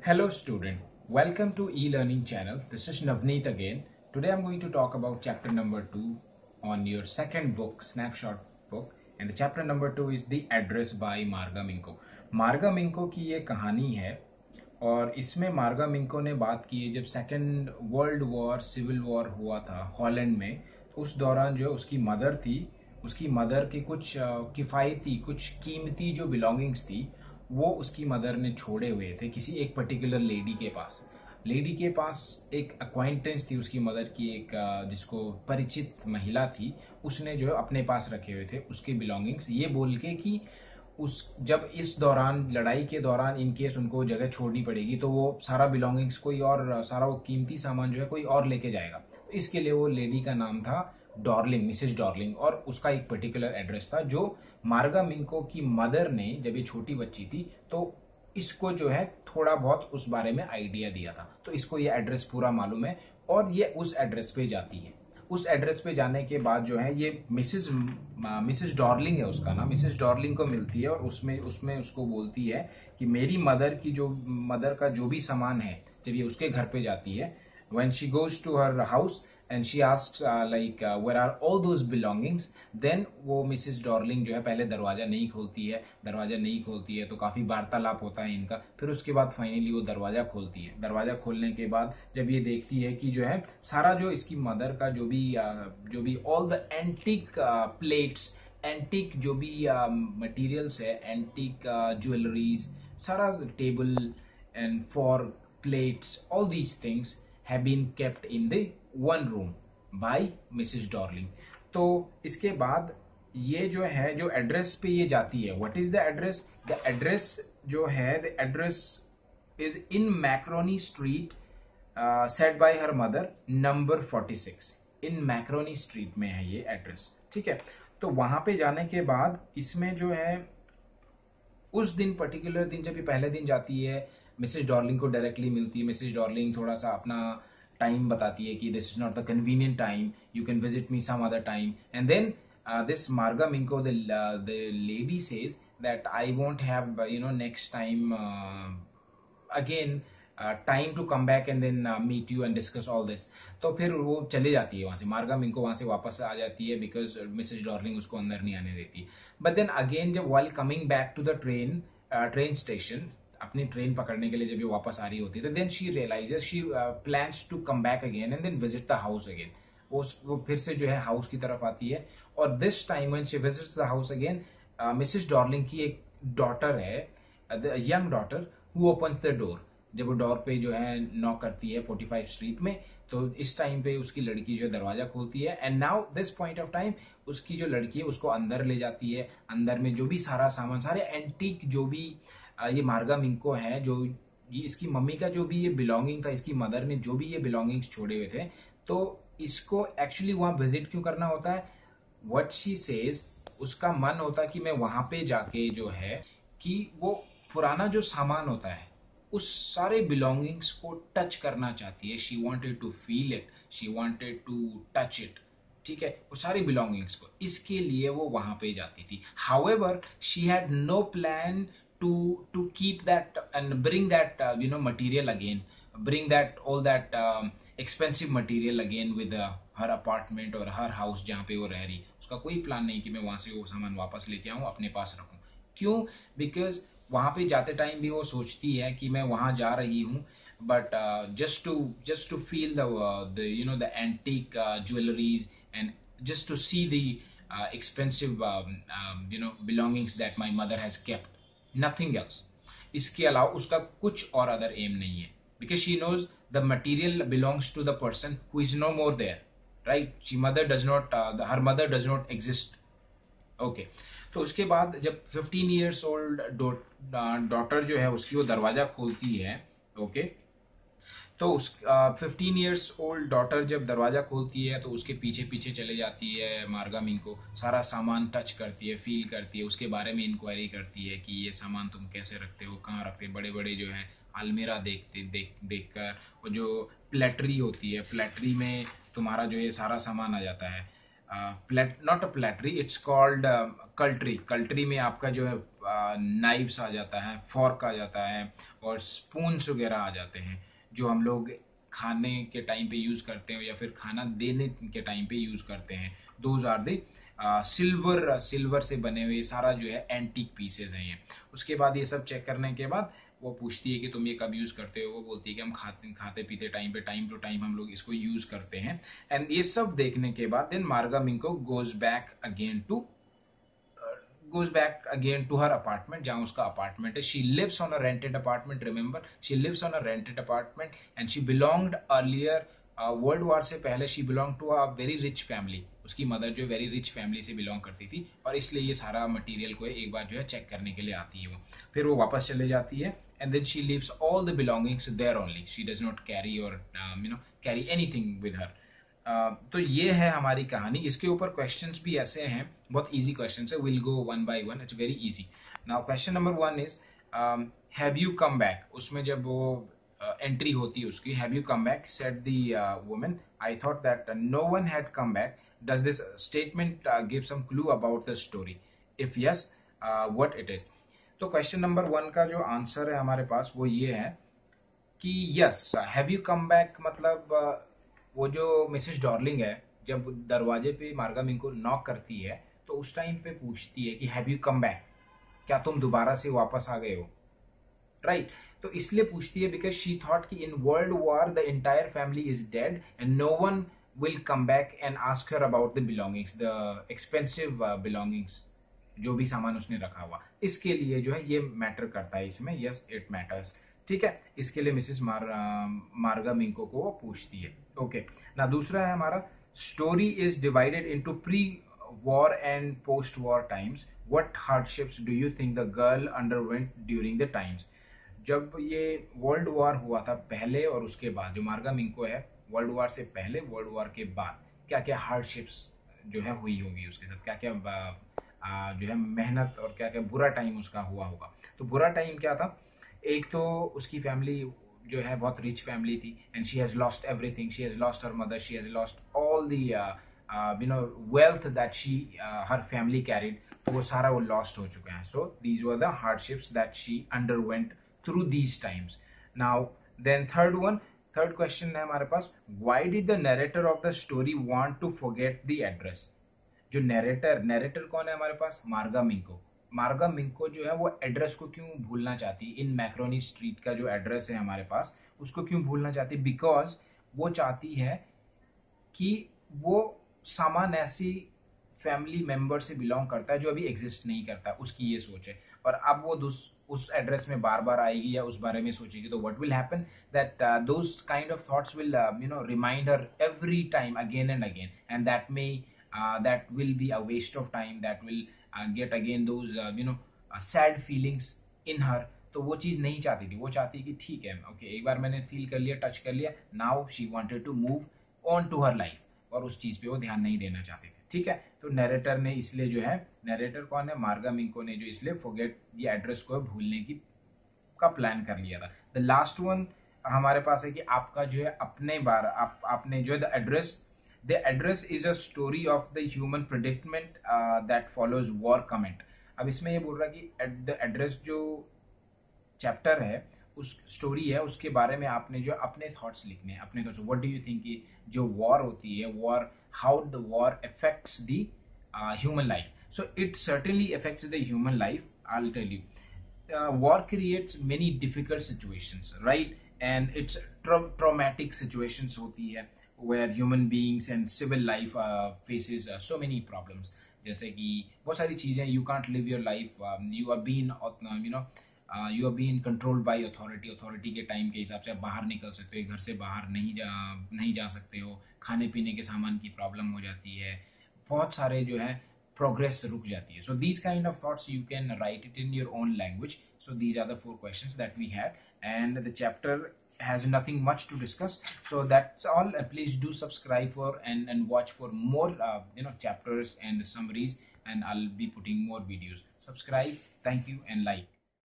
Hello student, welcome to e-learning channel. This is Navneet again. Today I'm going to talk about chapter number 2 on your second book, Snapshot book, and the chapter number 2 is The Address by Marga Minko. मार्गा मिंको की ये कहानी है और इसमें मार्गा मिंको ने बात की है जब second world war civil war हुआ था हॉलैंड में। तो उस दौरान जो उसकी मदर थी, उसकी मदर की कुछ किफ़ायती कुछ कीमती जो बिलोंगिंग्स थी वो उसकी मदर ने छोड़े हुए थे किसी एक पर्टिकुलर लेडी के पास एक अक्वाइंटेंस थी उसकी मदर की, एक जिसको परिचित महिला थी, उसने जो है अपने पास रखे हुए थे उसके बिलोंगिंग्स, ये बोल के कि उस जब इस दौरान लड़ाई के दौरान इन केस उनको जगह छोड़नी पड़ेगी तो वो सारा बिलोंगिंग्स कोई और, सारा वो कीमती सामान जो है कोई और लेके जाएगा। तो इसके लिए वो लेडी का नाम था डॉर्लिंग, मिसेस डॉर्लिंग, और उसका एक पर्टिकुलर एड्रेस था जो मार्गा मिंको की मदर ने जब ये छोटी बच्ची थी तो इसको जो है थोड़ा बहुत उस बारे में आइडिया दिया था। तो इसको ये एड्रेस पूरा मालूम है और ये उस एड्रेस पे जाती है। उस एड्रेस पे जाने के बाद जो है ये मिसेस डॉर्लिंग है उसका नाम, मिसेस डॉर्लिंग को मिलती है और उसमें उसमें उसको बोलती है कि मेरी मदर का जो भी सामान है, जब ये उसके घर पे जाती है, when she goes to her house and she asks where are all those belongings, then वो मिसेस डॉर्लिंग जो है पहले दरवाजा नहीं खोलती है तो काफ़ी वार्तालाप होता है इनका। फिर उसके बाद फाइनली वो दरवाज़ा खोलती है। दरवाज़ा खोलने के बाद जब ये देखती है कि जो है सारा जो इसकी मदर का जो भी all the antique plates, antique जो भी मटेरियल्स है, एंटीक ज्वेलरीज, सारा table and for plates, all these things have been kept in the one room by Mrs. Dorling। तो इसके बाद ये जो है जो एड्रेस पे ये जाती है, what is the address? The address जो है, the address is in macaroni street, set bye her mother, number 46। In macaroni street में है ये एड्रेस, ठीक है। तो वहां पे जाने के बाद इसमें जो है उस दिन, पर्टिकुलर दिन, जब ये पहले दिन जाती है, मिसेस डॉर्लिंग को डायरेक्टली मिलती है। मिसेस डॉर्लिंग थोड़ा सा अपना टाइम बताती है कि this is not the convenient time, you can visit me some other time, and then this Marga Minco, the lady says that I won't have next time again time to come back and then meet you and discuss all this. तो फिर वो चली जाती है वहां से, मार्गा मिंको वहां से वापस आ जाती है बिकॉज मिसेस डॉर्लिंग उसको अंदर नहीं आने देती। बट देन अगेन जब while coming back to the train station, अपनी ट्रेन पकड़ने के लिए जब ये वापस आ रही होती है, तो then she realises, she plans to come back again and then visit the house again. वो फिर से जो है हाउस की तरफ आती है और this time when she visits the house again, Mrs Darling की एक डॉटर है, young daughter, who opens the door. जब वो डोर पे जो है नॉक करती है 45 स्ट्रीट में, तो इस टाइम पे उसकी लड़की जो है दरवाजा खोलती है and now this point of time उसकी जो लड़की है उसको अंदर ले जाती है। अंदर में जो भी सारा सामान, सारे एंटीक जो भी ये मार्गा मिंको है, जो ये इसकी मम्मी का जो भी ये बिलोंगिंग था, इसकी मदर ने जो भी ये बिलोंगिंग्स छोड़े हुए थे, तो इसको एक्चुअली वहां विजिट क्यों करना होता है? व्हाट शी सेज, उसका मन होता है कि मैं वहां पे जाके जो है कि वो पुराना जो सामान होता है उस सारे बिलोंगिंग्स को टच करना चाहती है। She wanted to feel it, she wanted to touch it, ठीक है, वो सारी बिलोंगिंग्स को, इसके लिए वो वहां पे जाती थी। However she had no plan to keep that and bring that material again, bring that all that expensive material again with her apartment or her house जहाँ पे वो रह रही। उसका कोई प्लान नहीं कि मैं वहां से वो सामान वापस लेके आऊं, अपने पास रखूं। क्यों? बिकॉज वहां पे जाते टाइम भी वो सोचती है कि मैं वहां जा रही हूँ, but just to feel the antique jewelries and just to see the expensive belongings that my mother has kept, nothing else. इसके अलावा उसका कुछ और अदर एम नहीं है, because she knows the material belongs to the person who is no more there, right? She mother does not, her mother does not exist. Okay, तो उसके बाद जब 15 ईयर्स ओल्ड डॉटर जो है उसकी वो दरवाजा खोलती है, ओके, तो उस 15 ईयर्स ओल्ड डॉटर जब दरवाजा खोलती है तो उसके पीछे पीछे चले जाती है मार्गा मिंको, सारा सामान टच करती है, फील करती है, उसके बारे में इंक्वायरी करती है कि ये सामान तुम कैसे रखते हो, कहाँ रखते हो। बड़े बड़े जो है अलमीरा देखकर, वो जो प्लेटरी होती है, प्लेटरी में तुम्हारा जो ये सारा सामान आ जाता है, नॉट अ प्लेटरी, इट्स कॉल्ड कल्ट्री। कल्ट्री में आपका जो है नाइव्स आ जाता है, फॉर्क आ जाता है और स्पून्स वगैरह आ जाते हैं जो हम लोग खाने के टाइम पे यूज़ करते हैं या फिर खाना देने के टाइम पे यूज़ करते हैं। दोज आर दी सिल्वर से बने हुए सारा जो है एंटीक पीसेज हैं ये। उसके बाद ये सब चेक करने के बाद वो पूछती है कि तुम ये कब यूज़ करते हो। वो बोलती है कि हम खाते पीते टाइम पे टाइम टू टाइम हम लोग इसको यूज़ करते हैं। एंड ये सब देखने के बाद then Marga Minco goes back again to her apartment, जहाँ उसका अपार्टमेंट है। She lives on a rented apartment, remember she lives on a rented apartment and she belonged earlier, world war से पहले she belong to a very rich family. उसकी mother जो very rich family से belong करती थी और इसलिए ये सारा मटेरियल को एक बार जो है चेक करने के लिए आती है वो। फिर वो वापस चले जाती है and then she leaves all the belongings there only, she does not carry और कैरी एनीथिंग विद हर। तो ये है हमारी कहानी। इसके ऊपर क्वेश्चंस भी ऐसे हैं, बहुत इजी क्वेश्चंस है, will go one by one, it's very easy. Now question number 1 is have you come back. उसमें जब वो एंट्री होती है उसकी, have you come back, said the woman, I thought that no one had come back, does this statement give some clue about the story, if yes what it is. तो question number 1 का जो answer है हमारे पास वो ये है कि yes, have you come back मतलब वो जो मिसेस डॉर्लिंग है जब दरवाजे पे मार्गा मिंको नॉक करती है तो उस टाइम पे पूछती है कि हैव यू कम बैक, क्या तुम दोबारा से वापस आ गए हो, राइट। तो इसलिए पूछती है बिकॉज शी थॉट कि in world war the entire family is dead and no one will come back and ask her about the belongings, the expensive belongings, जो भी सामान उसने रखा हुआ। इसके लिए जो है ये मैटर करता है इसमें, यस इट मैटर्स, ठीक है। इसके लिए मिसेस मार्गा मिंको को वो पूछती है। ओके ना, दूसरा है हमारा, story is divided into pre war and post war times, what hardships do you think the girl underwent during the times. जब ये वर्ल्ड वॉर हुआ था पहले और उसके बाद, जो मार्गा मिंको है वर्ल्ड वॉर से पहले वर्ल्ड वॉर के बाद क्या क्या हार्डशिप्स जो है हुई होगी उसके साथ, क्या क्या जो है मेहनत और क्या क्या बुरा टाइम उसका हुआ होगा। तो बुरा टाइम क्या था, एक तो उसकी फैमिली जो है बहुत रिच फैमिली थी and she has lost everything, she has lost her mother, she has lost all the wealth that she her family carried, तो वो सारा वो लॉस्ट हो चुका है। So these were the hardships that she underwent through these times. Now then third question है हमारे पास, why did the narrator of the story want to forget the address. जो नरेटर कौन है हमारे पास, मार्गा मिंको। मार्गा मिंको जो है वो एड्रेस को क्यों भूलना चाहती है, इन मैक्रोनी स्ट्रीट का जो एड्रेस है हमारे पास उसको क्यों भूलना चाहती है, बिकॉज वो चाहती है कि वो सामान ऐसी फैमिली मेंबर से बिलोंग करता है जो अभी एग्जिस्ट नहीं करता, उसकी ये सोच है। और अब वो उस एड्रेस में बार बार आएगी या उस बारे में सोचेगी तो what will happen that those kind of thoughts will remind her every time again and again and that will be a waste of time, that will get again those sad feelings in her। तो वो चीज़ नहीं चाहती थी, वो चाहती कि ठीक है ओके एक बार मैंने फील कर लिया, टच कर लिया, now she wanted to move on to her life, और उस चीज़ पे वो ध्यान नहीं देना चाहते थे, ठीक है। तो नरेटर ने इसलिए जो है, नरेटर कौन है, मार्गा मिंको ने जो इसलिए फॉरगेट ये एड्रेस को भूलने की का प्लान कर लिया था। द लास्ट वन हमारे पास है कि आपका जो है अपने बार आपने जो है The address is a story of the human predicament that follows war comment। अब इसमें ये बोल रहा है कि the address जो चैप्टर है, उस स्टोरी है, उसके बारे में आपने जो अपने थॉट्स लिखने हैं, अपने thoughts. What do you think कि जो वॉर होती है, war, how the war affects the human life. So it certainly affects the human life, I will tell you. War creates many difficult situations, right, and it's traumatic situations होती है where human beings and civil life faces so many problems। जैसे कि बहुत सारी चीज़ें, you can't live your life, you are being you are being controlled by authority के time के हिसाब से आप बाहर निकल सकते हो, घर से बाहर नहीं जा सकते हो, खाने पीने के सामान की प्रॉब्लम हो जाती है, बहुत सारे जो है प्रोग्रेस रुक जाती है। So these kind of thoughts you can write it in your own language. So these are the 4 questions that we had and the chapter has nothing much to discuss, so that's all। Please do subscribe for and watch for more chapters and summaries, and I'll be putting more videos. Subscribe, thank you, and like.